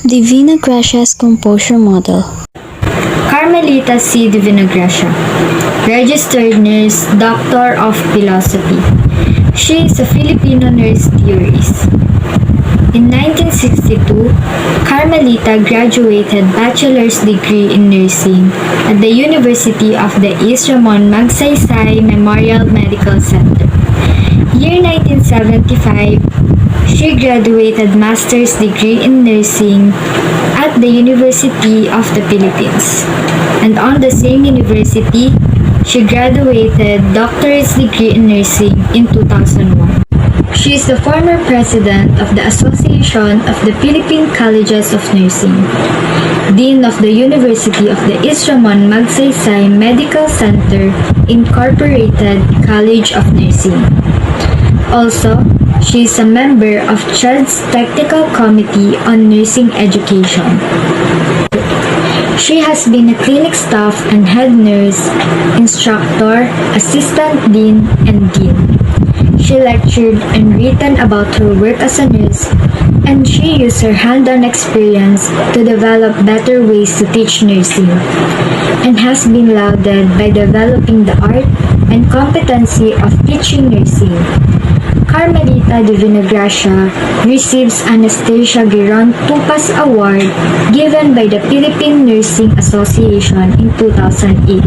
Divinagracia's composure model. Carmelita C. Divinagracia, registered nurse, doctor of philosophy. She is a Filipino nurse theorist. In 1962, Carmelita graduated bachelor's degree in nursing at the University of the East Ramon Magsaysay Memorial Medical Center. Year 1975, she graduated master's degree in nursing at the University of the Philippines. And on the same university, she graduated doctorate degree in nursing in 2001. She is the former president of the Association of the Philippine Colleges of Nursing, Dean of the University of the East Ramon Magsaysay Medical Center Incorporated College of Nursing. Also, she is a member of CHED's Technical Committee on Nursing Education. She has been a clinic staff and head nurse, instructor, assistant dean, and dean. She lectured and written about her work as a nurse, and she used her hand-on experience to develop better ways to teach nursing, and has been lauded by developing the art and competency of teaching nursing. Carmelita Divinagracia receives Anastasia Giron Tupas Award given by the Philippine Nursing Association in 2008.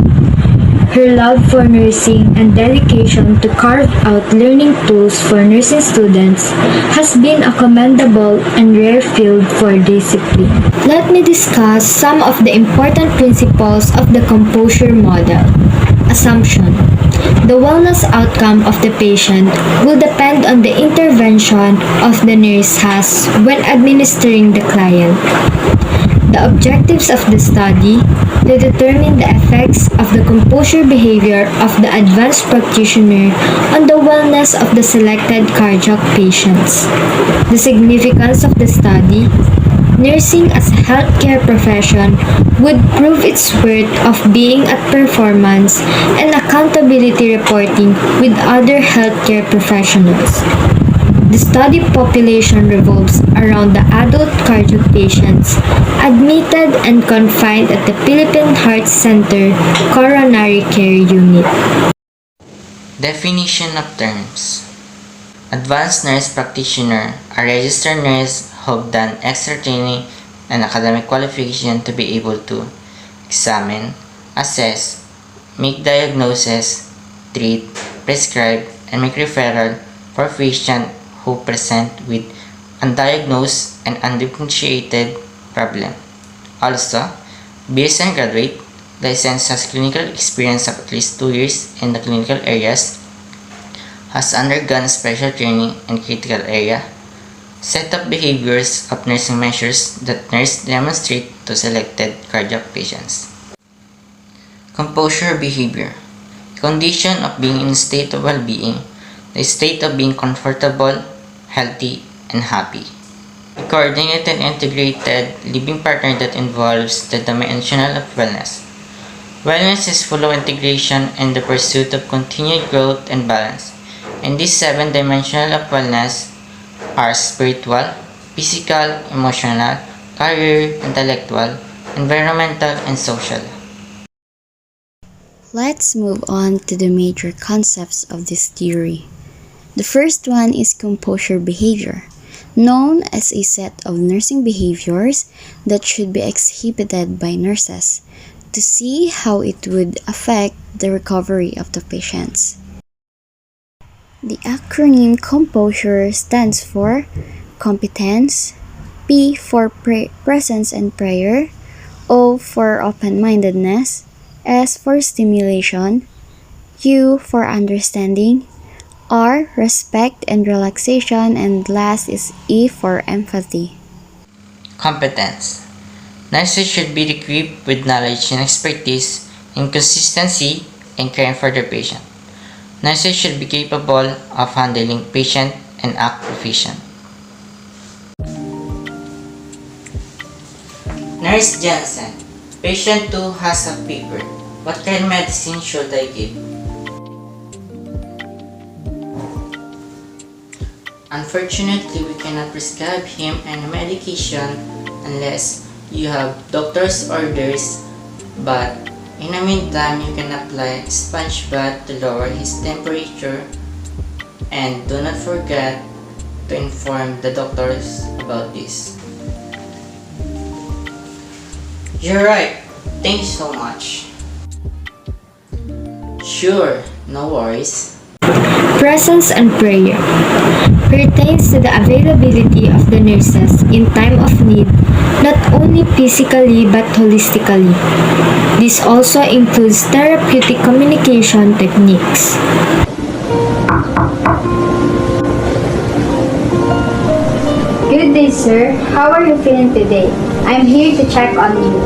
Her love for nursing and dedication to carve out learning tools for nursing students has been a commendable and rare field for discipline. Let me discuss some of the important principles of the composure model. Assumption. The wellness outcome of the patient will depend on the intervention of the nurse has when administering the client. The objectives of the study to determine the effects of the composure behavior of the advanced practitioner on the wellness of the selected cardiac patients. The significance of the study. Nursing as a healthcare profession would prove its worth of being at performance and accountability reporting with other healthcare professionals. The study population revolves around the adult cardiac patients admitted and confined at the Philippine Heart Center Coronary Care Unit. Definition of terms. Advanced nurse practitioner, a registered nurse who've done extra training and academic qualification to be able to examine, assess, make diagnosis, treat, prescribe, and make referral for patients who present with undiagnosed and undifferentiated problem. Also, BSN graduate, licensed, has clinical experience of at least 2 years in the clinical areas, has undergone special training in critical area, set up behaviors of nursing measures that nurse demonstrate to selected cardiac patients. Composure behavior. Condition of being in a state of well-being, the state of being comfortable, healthy, and happy. A coordinated and integrated living pattern that involves the dimensional of wellness. Wellness is full of integration and the pursuit of continued growth and balance. In this 7 dimensional of wellness are spiritual, physical, emotional, career, intellectual, environmental, and social. Let's move on to the major concepts of this theory. The first one is composure behavior, known as a set of nursing behaviors that should be exhibited by nurses to see how it would affect the recovery of the patients. The acronym COMPOSURE stands for competence, P for presence and prayer, O for open-mindedness, S for stimulation, U for understanding, R respect and relaxation, and last is E for empathy. Competence. Nurses should be equipped with knowledge and expertise in consistency and caring for their patient. Nurses should be capable of handling patient and act efficient. Nurse Jensen. Patient 2 has a fever. What kind of medicine should I give? Unfortunately, we cannot prescribe him any medication unless you have doctor's orders, but in the meantime, you can apply sponge bath to lower his temperature, and do not forget to inform the doctors about this. You're right. Thank you so much. Sure, no worries. Presence and prayer pertains to the availability of the nurses in time of need, not only physically but holistically. This also includes therapeutic communication techniques. Good day, sir. How are you feeling today? I'm here to check on you.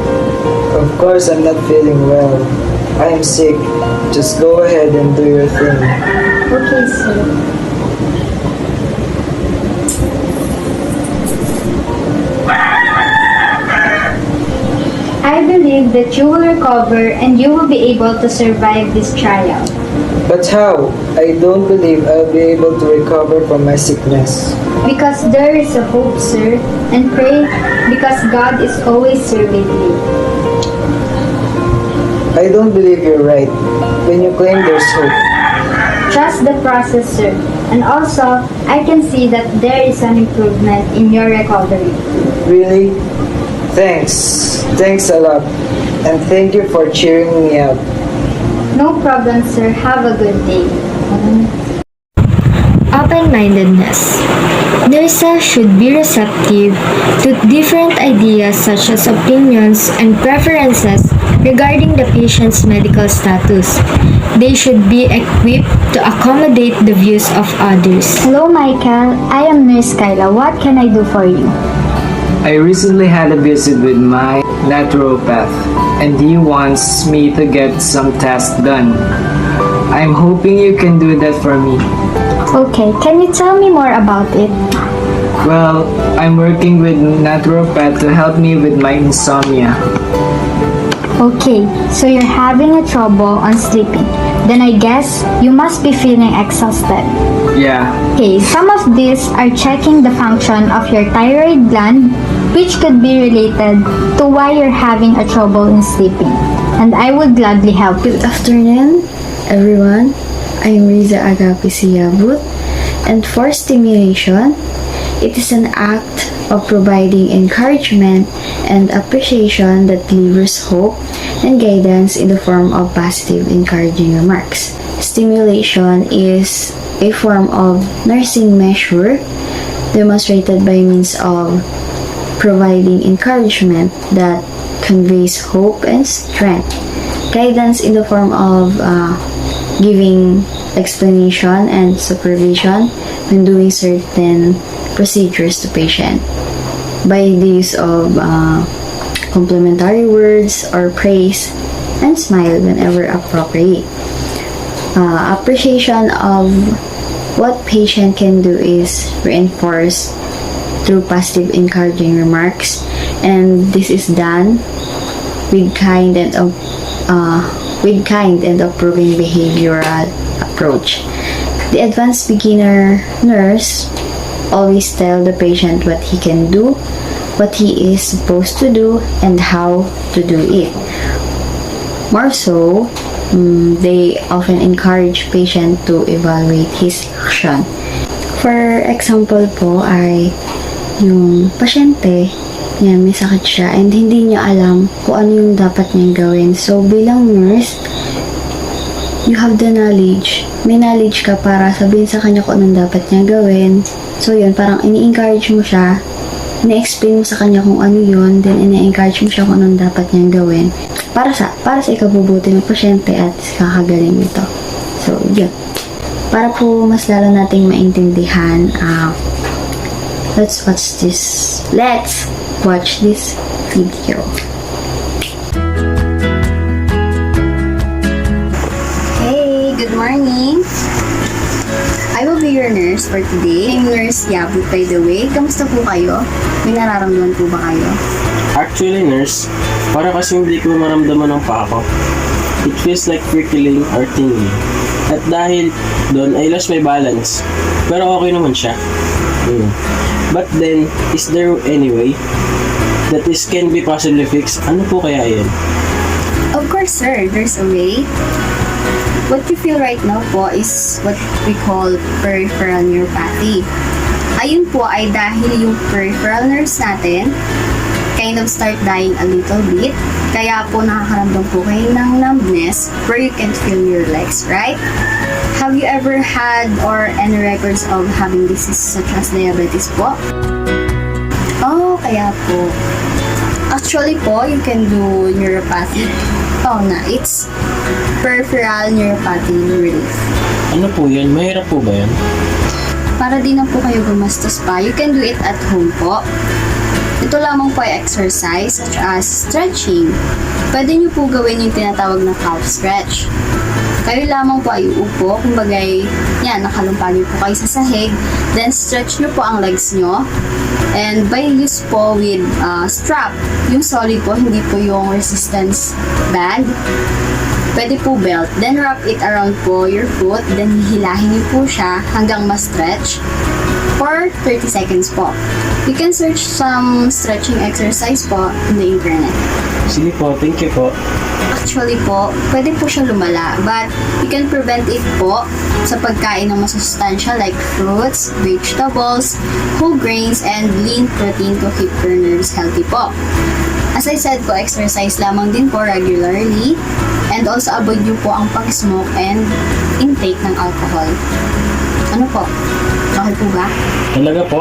Of course, I'm not feeling well. I am sick. Just go ahead and do your thing. Okay, sir. I believe that you will recover and you will be able to survive this trial. But how? I don't believe I'll be able to recover from my sickness. Because there is a hope, sir. And pray because God is always serving you. I don't believe you're right when you claim there's hope. Trust the process, sir. And also, I can see that there is an improvement in your recovery. Really? Thanks. Thanks a lot. And thank you for cheering me up. No problem, sir. Have a good day. Open-mindedness. Nurses should be receptive to different ideas such as opinions and preferences regarding the patient's medical status. They should be equipped to accommodate the views of others. Hello, Michael. I am Nurse Kyla. What can I do for you? I recently had a visit with my naturopath, and he wants me to get some tests done. I'm hoping you can do that for me. Okay, can you tell me more about it? Well, I'm working with naturopath to help me with my insomnia. Okay, so you're having a trouble on sleeping. Then I guess you must be feeling exhausted. Yeah. Okay, some of these are checking the function of your thyroid gland, which could be related to why you're having a trouble in sleeping. And I would gladly help you. Good afternoon, everyone. I'm Riza Agapi Siyabut, and for stimulation, it is an act of providing encouragement and appreciation that delivers hope and guidance in the form of positive encouraging remarks. Stimulation is a form of nursing measure demonstrated by means of providing encouragement that conveys hope and strength. Guidance in the form of giving explanation and supervision when doing certain procedures to patient by the use of complimentary words or praise and smile whenever appropriate. Appreciation of what patient can do is reinforced through positive encouraging remarks, and this is done with kind and approving behavioral approach. The advanced beginner nurse always tell the patient what he can do, what he is supposed to do, and how to do it. More so, they often encourage patient to evaluate his action. For example po ay yung pasyente, yan, may sakit siya and hindi niya alam kung ano yung dapat niyang gawin. So, bilang nurse, you have the knowledge. May knowledge ka para sabihin sa kanya kung anong dapat niya gawin. So, yun, parang ini-encourage mo siya, ini-explain mo sa kanya kung ano yun, then ini-encourage mo siya kung anong dapat niyang gawin para sa ikabubuti ng pasyente at kakagaling nito. So, yun. Para po mas lalo nating maintindihan, let's watch this video. Hey, good morning. I will be your nurse for today. I'm Nurse Yabut, by the way. Kamusta po kayo? May nararamdaman po ba kayo? Actually, nurse, para kasi hindi ko maramdaman ng paa ko. It feels like prickling or tingling. At dahil doon, I lost my balance. Pero okay naman siya. But then, is there any way? that is can be possibly fixed. Ano po kaya yan? Of course, sir, there's a way. What you feel right now po is what we call peripheral neuropathy. Ayun po ay dahil yung peripheral nerves natin kind of start dying a little bit. Kaya po nakakaramdam po kayo ng numbness where you can't feel your legs, right? Have you ever had or any records of having disease such as diabetes po? Oh, kaya po. Actually po, you can do neuropathy. Oh, na, it's peripheral neuropathy relief. Ano po yan? Mahirap po ba yan? Para di na po kayo gumastos pa, you can do it at home po. Ito lamang po ay exercise such as stretching. Pwede nyo po gawin yung tinatawag na calf stretch. Kayo lamang po ay uupo, kumbagay, yan, nakalumpa nyo po kayo sa sahig, then stretch nyo po ang legs nyo, and by use po with strap, yung solid po, hindi po yung resistance band, pwede po belt, then wrap it around po your foot, then hihilahin nyo po siya hanggang ma-stretch for 30 seconds po. You can search some stretching exercise po in the internet. Sige po, thank you po. Actually po, pwede po siyang lumala, but you can prevent it po sa pagkain ng masustansya like fruits, vegetables, whole grains, and lean protein to keep your nerves healthy po. As I said po, exercise lamang din po regularly, and also avoid nyo po ang pag-smoke and intake ng alcohol. Ano po? Okay po ba? Talaga po.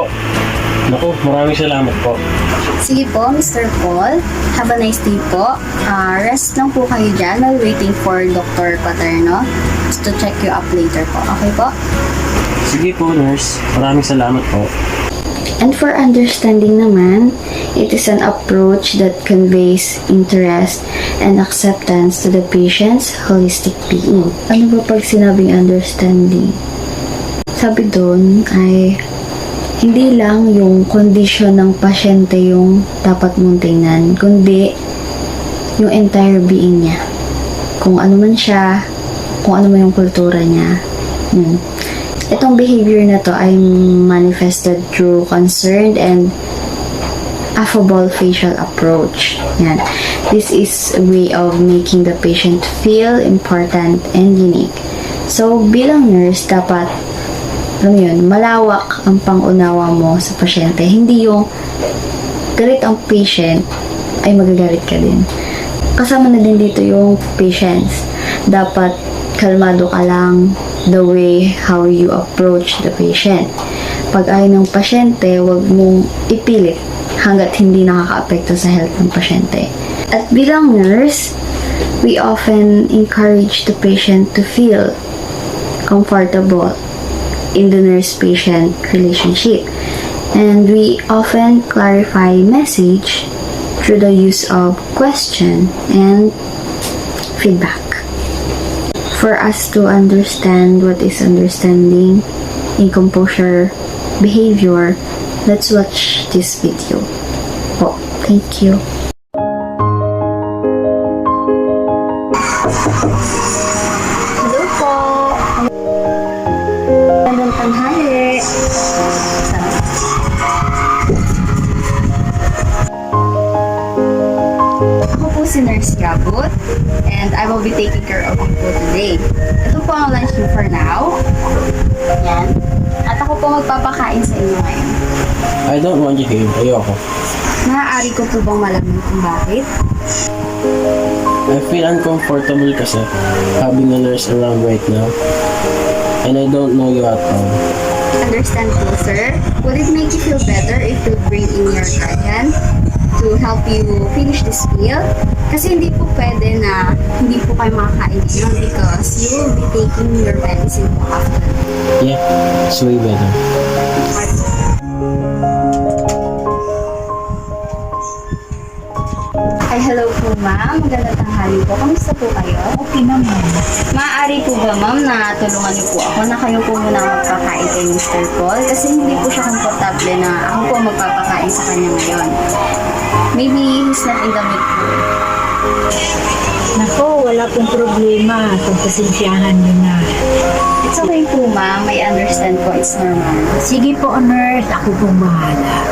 Naku, maraming salamat po. Sige po, Mr. Paul. Have a nice day po. Rest lang po kayo dyan while waiting for Dr. Paterno to check you up later po. Okay po? Sige po, nurse. Maraming salamat po. And for understanding naman, it is an approach that conveys interest and acceptance to the patient's holistic being. Ano ba pag sinabing understanding? Sabi doon ay hindi lang yung kondisyon ng pasyente yung dapat mong tingnan, kundi yung entire being niya. Kung ano man siya, kung ano man yung kultura niya. Itong behavior na to ay manifested through concerned and affable facial approach. Yan. This is a way of making the patient feel important and unique. So, bilang nurse, dapat malawak ang pangunawa mo sa pasyente. Hindi yung galit ang patient, ay magagalit ka din. Kasama na din dito yung patience. Dapat kalmado ka lang the way how you approach the patient. Pag ayaw ng pasyente, huwag mong ipilit hanggat hindi nakaka-apekto sa health ng pasyente. At bilang nurse, we often encourage the patient to feel comfortable in the nurse-patient relationship. And we often clarify message through the use of question and feedback. For us to understand what is understanding in composure behavior, let's watch this video. Oh, thank you. Hello po! Magandang tanghali! Ako po si Nurse Gabot, and I will be taking care of you po today. Ito po ang lunch niyo for now. Yan. At ako po magpapakain sa inyo ngayon. I don't want you here. Ayoko. Maaari ko po bang malaman kung bakit? I feel uncomfortable kasi having a nurse around right now. And I don't know you at all. Understand po, sir. Would it make you feel better if you bring in your guardian to help you finish this meal? Kasi hindi po pwede na hindi po kayo makakain ngayon because you will be taking your medicine po after. Yeah, it's way better. Ay, hello po ma'am. Magandang tanghali po. Kamusta po kayo? Okay naman. Maaari po ba ma'am na tulungan niyo po ako na kayo po muna magpakain kay Mr. Paul kasi hindi po siya komportable na ako po magpapakain sa kanya ngayon. Maybe he's not in the mood po. Nako, wala pong problema. Pagpasensyahan nyo na. It's okay po ma'am. I understand po. It's normal. Sige po, nurse. Ako pong bahala.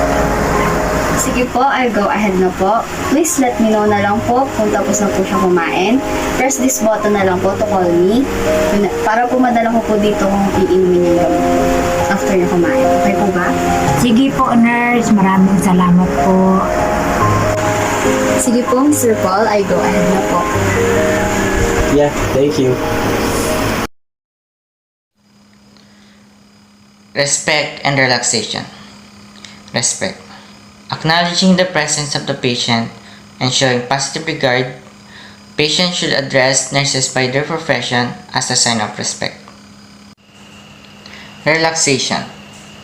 Sige po, I'll go ahead na po. Please let me know na lang po kung tapos na po siya kumain. Press this button na lang po to call me. Para po madala ko po dito kung iinumin niya gamot po after niya kumain. Okay po ba? Sige po, nurse. Maraming salamat po. Sige po, Mr. Paul, I go ahead na po. Yeah, thank you. Respect and relaxation. Respect. Acknowledging the presence of the patient and showing positive regard, patients should address nurses by their profession as a sign of respect. Relaxation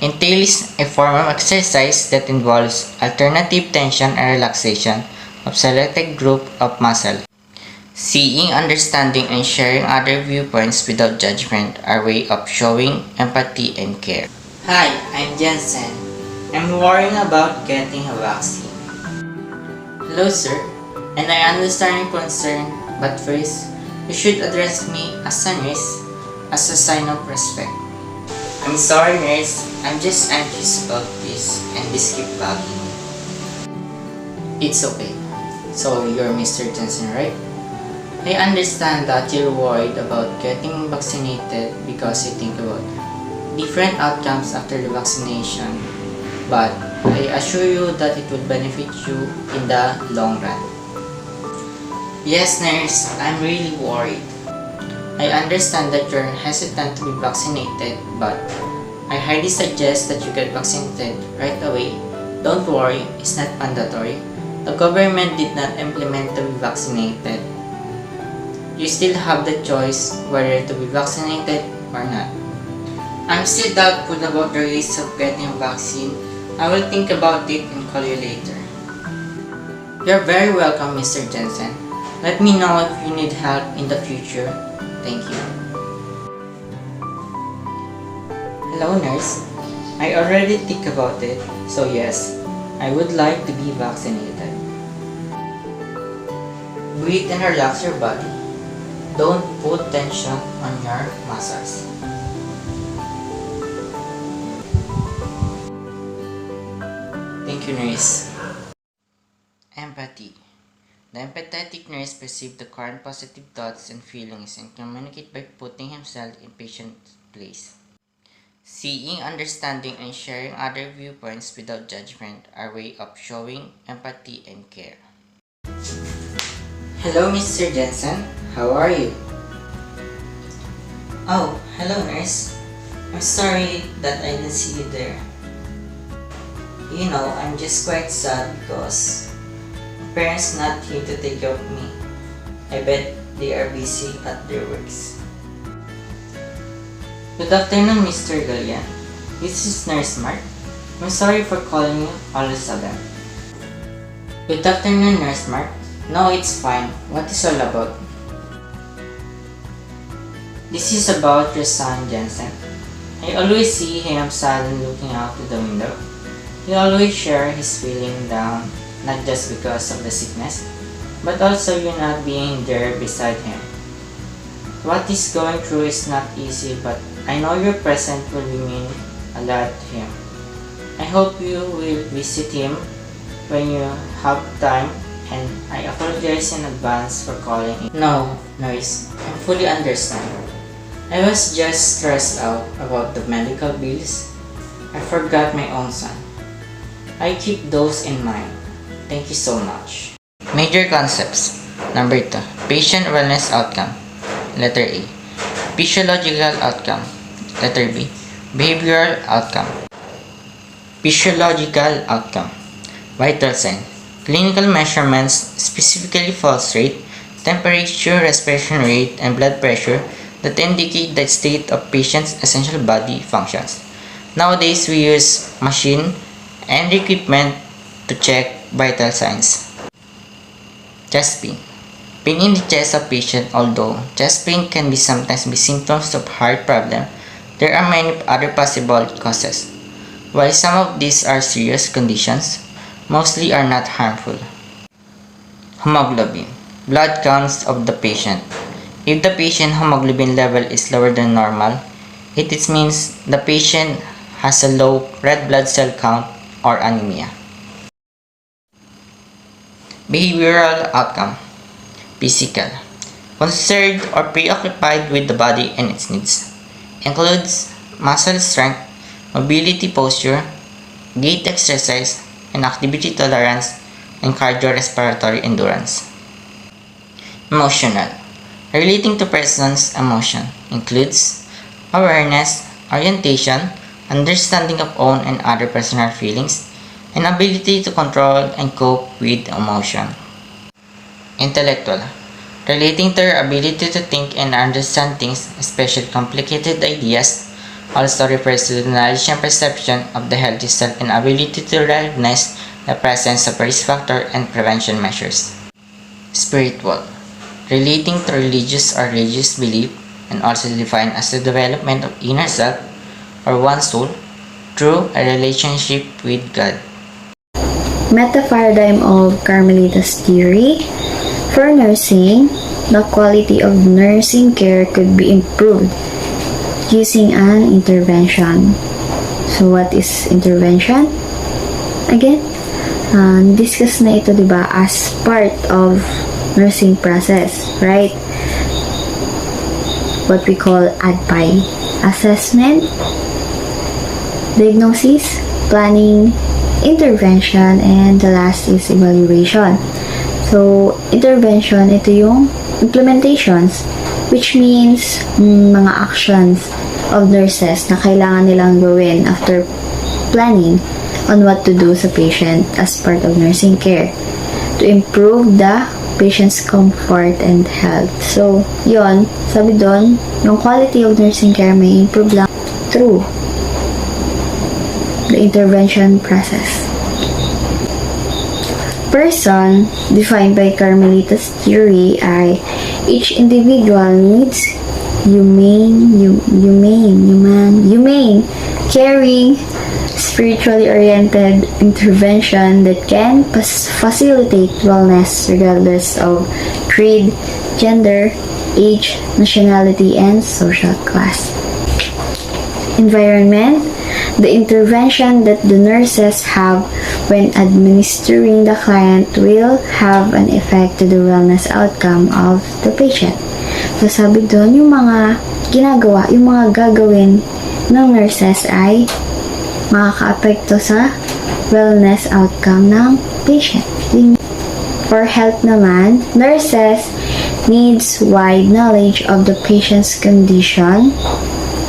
entails a form of exercise that involves alternative tension and relaxation of selected group of muscle. Seeing, understanding, and sharing other viewpoints without judgment are way of showing empathy and care. Hi, I'm Jensen. I'm worrying about getting a vaccine. Hello, sir. And I understand your concern, but first, you should address me as a nurse, as a sign of respect. I'm sorry, nurse. I'm just anxious about this, and this keep bugging me. It's okay. So, you're Mr. Jensen, right? I understand that you're worried about getting vaccinated because you think about different outcomes after the vaccination, but I assure you that it will benefit you in the long run. Yes, nurse, I'm really worried. I understand that you're hesitant to be vaccinated, but I highly suggest that you get vaccinated right away. Don't worry, it's not mandatory. The government did not implement to be vaccinated. You still have the choice whether to be vaccinated or not. I'm still doubtful about the risks of getting a vaccine. I will think about it and call you later. You're very welcome, Mr. Jensen. Let me know if you need help in the future. Thank you. Hello, nurse. I already think about it, so yes, I would like to be vaccinated. Breathe and relax your body. Don't put tension on your muscles. Thank you, nurse. Empathy. The empathetic nurse perceives the current positive thoughts and feelings and communicate by putting himself in patient's place. Seeing, understanding, and sharing other viewpoints without judgment are way of showing empathy and care. Hello, Mr. Jensen. How are you? Oh, hello, nurse. I'm sorry that I didn't see you there. You know, I'm just quite sad because my parents not here to take care of me. I bet they are busy at their works. Good afternoon, Mr. Galian. This is Nurse Mark. I'm sorry for calling you all of a sudden. Good afternoon, Nurse Mark. No, it's fine. What is all about? This is about your son, Jensen. I always see him sad and looking out to the window. He always shares his feeling down, not just because of the sickness, but also you not being there beside him. What he's going through is not easy, but I know your presence will mean a lot to him. I hope you will visit him when you have time, and I apologize in advance for calling in. No, nurse, I fully understand. I was just stressed out about the medical bills. I forgot my own son. I keep those in mind. Thank you so much. Major concepts. Number 2. Patient wellness outcome. Letter A. Physiological outcome. Letter B. Behavioral outcome. Physiological outcome. Vital sign. Clinical measurements, specifically pulse rate, temperature, respiration rate, and blood pressure that indicate the state of patient's essential body functions. Nowadays, we use machine and equipment to check vital signs. Chest pain. Pain in the chest of patient. Although chest pain can sometimes be symptoms of heart problem, there are many other possible causes. While some of these are serious conditions, mostly are not harmful. Hemoglobin. Blood counts of the patient. If the patient hemoglobin level is lower than normal, it means the patient has a low red blood cell count or anemia. Behavioral outcome. Physical. Concerned or preoccupied with the body and its needs. Includes muscle strength, mobility posture, gait exercise, and activity tolerance, and cardiorespiratory endurance. Emotional. Relating to person's emotion includes awareness, orientation, understanding of own and other personal feelings, and ability to control and cope with emotion. Intellectual. Relating to your ability to think and understand things, especially complicated ideas, also refers to the knowledge and perception of the healthy self and ability to recognize the presence of risk factor and prevention measures. Spiritual. Relating to religious or religious belief and also defined as the development of inner self or one's soul through a relationship with God. Meta-paradigm of Carmelita's theory. For nursing, the quality of nursing care could be improved using an intervention. So what is intervention? Again, discuss na ito, diba, as part of nursing process, right? What we call ADPI. Assessment, diagnosis, planning, intervention, and the last is evaluation. So, intervention, ito yung implementations, which means mga actions of nurses na kailangan nilang gawin after planning on what to do sa patient as part of nursing care to improve the patient's comfort and health. So, yon, sabi doon, yung quality of nursing care may improve lang through the intervention process. Person, defined by Carmelita's theory, ay each individual needs humane, caring, spiritually oriented intervention that can facilitate wellness regardless of creed, gender, age, nationality, and social class. Environment, the intervention that the nurses have when administering the client will have an effect to the wellness outcome of the patient. So sabi doon, yung mga ginagawa, yung mga gagawin ng nurses ay makaka-apekto sa wellness outcome ng patient. For health naman, nurses needs wide knowledge of the patient's condition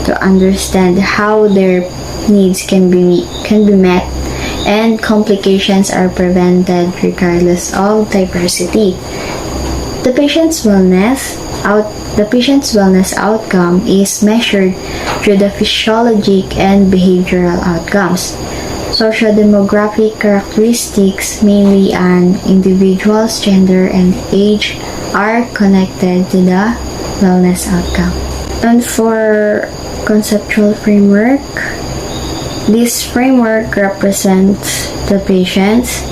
to understand how their needs can be met and complications are prevented regardless of diversity. The patient's wellness outcome is measured through the physiologic and behavioral outcomes. Socio-demographic characteristics, mainly an individual's gender and age, are connected to the wellness outcome. And for conceptual framework, this framework represents the patient's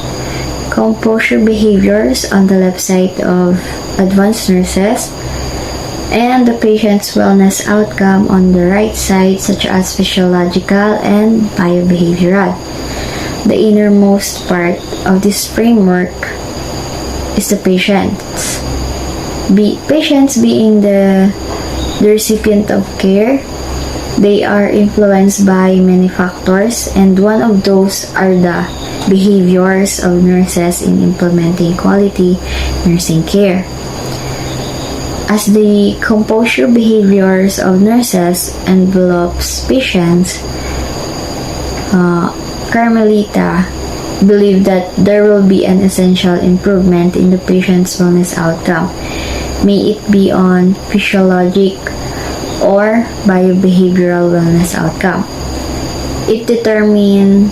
composure behaviors on the left side of advanced nurses and the patient's wellness outcome on the right side, such as physiological and biobehavioral. The innermost part of this framework is the patients. Patients being the recipient of care, they are influenced by many factors, and one of those are the behaviors of nurses in implementing quality nursing care. As the composure behaviors of nurses envelops patients, Carmelita believed that there will be an essential improvement in the patient's wellness outcome, may it be on physiologic or biobehavioral wellness outcome. It determined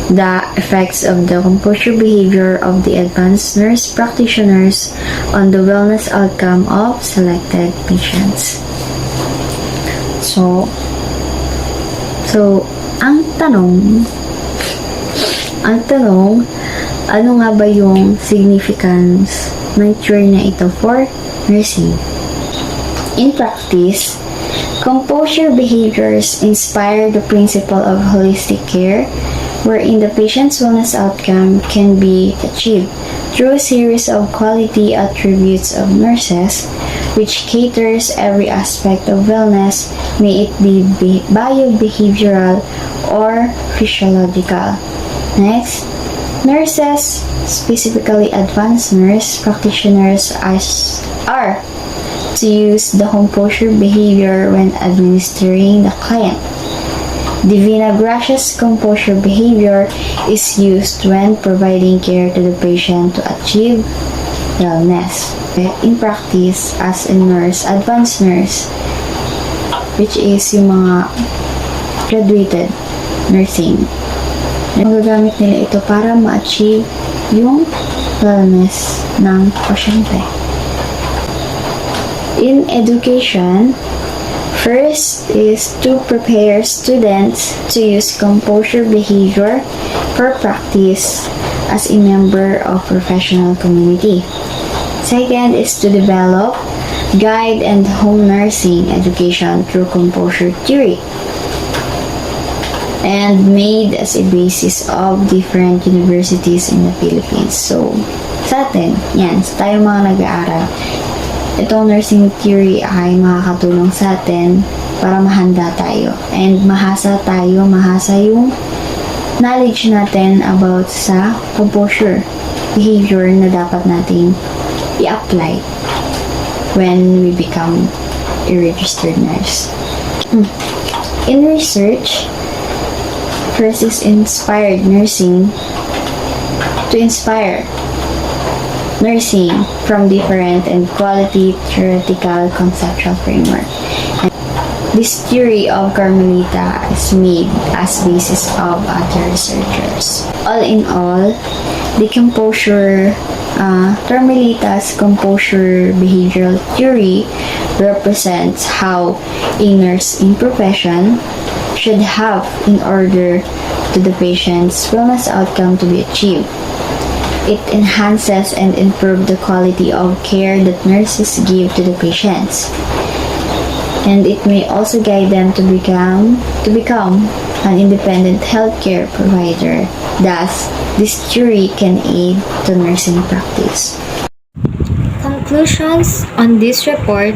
the effects of the composure behavior of the advanced nurse practitioners on the wellness outcome of selected patients. So ang tanong, ano nga ba yung significance ng theory na ito for nursing? In practice, composure behaviors inspire the principle of holistic care wherein the patient's wellness outcome can be achieved through a series of quality attributes of nurses, which caters every aspect of wellness, may it be bio-behavioral or physiological. Next, nurses, specifically advanced nurse practitioners, are to use the composure behavior when administering the client. Divinagracia's composure behavior is used when providing care to the patient to achieve wellness. In practice, as a nurse, advanced nurse, which is yung mga graduated nursing, magagamit nila ito para ma-achieve yung wellness ng pasyente. In education, first is to prepare students to use composure behavior for practice as a member of professional community. Second is to develop, guide, and home nursing education through composure theory, and made as a basis of different universities in the Philippines. So, sa atin, yan, sa tayo mga nag-aaral, itong nursing theory ay makakatulong sa atin para mahanda tayo and mahasa yung knowledge natin about sa composure behavior na dapat nating i-apply when we become a registered nurse. In research, first is inspired nursing, to inspire nursing from different and quality theoretical conceptual framework. And this theory of Carmelita is made as basis of other researchers. All in all, the Carmelita's composure behavioral theory represents how a nursing profession should have in order to the patient's wellness outcome to be achieved. It enhances and improves the quality of care that nurses give to the patients. And it may also guide them to become an independent healthcare provider. Thus, this theory can aid to nursing practice. Conclusions on this report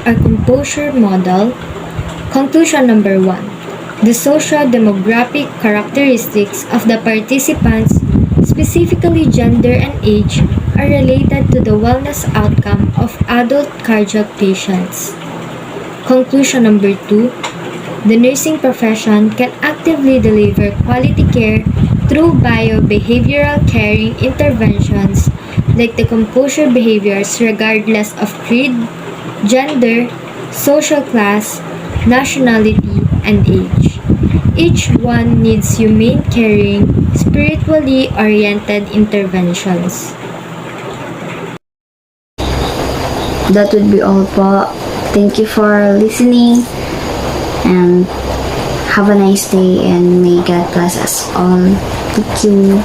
are composure model. Conclusion number 1. The socio-demographic characteristics of the participants, specifically gender and age, are related to the wellness outcome of adult cardiac patients. Conclusion number 2. The nursing profession can actively deliver quality care through bio-behavioral caring interventions like the composure behaviors regardless of creed, gender, social class, nationality, and age. Each one needs humane caring, spiritually oriented interventions. That would be all po. Thank you for listening and have a nice day and may God bless us all. Thank you.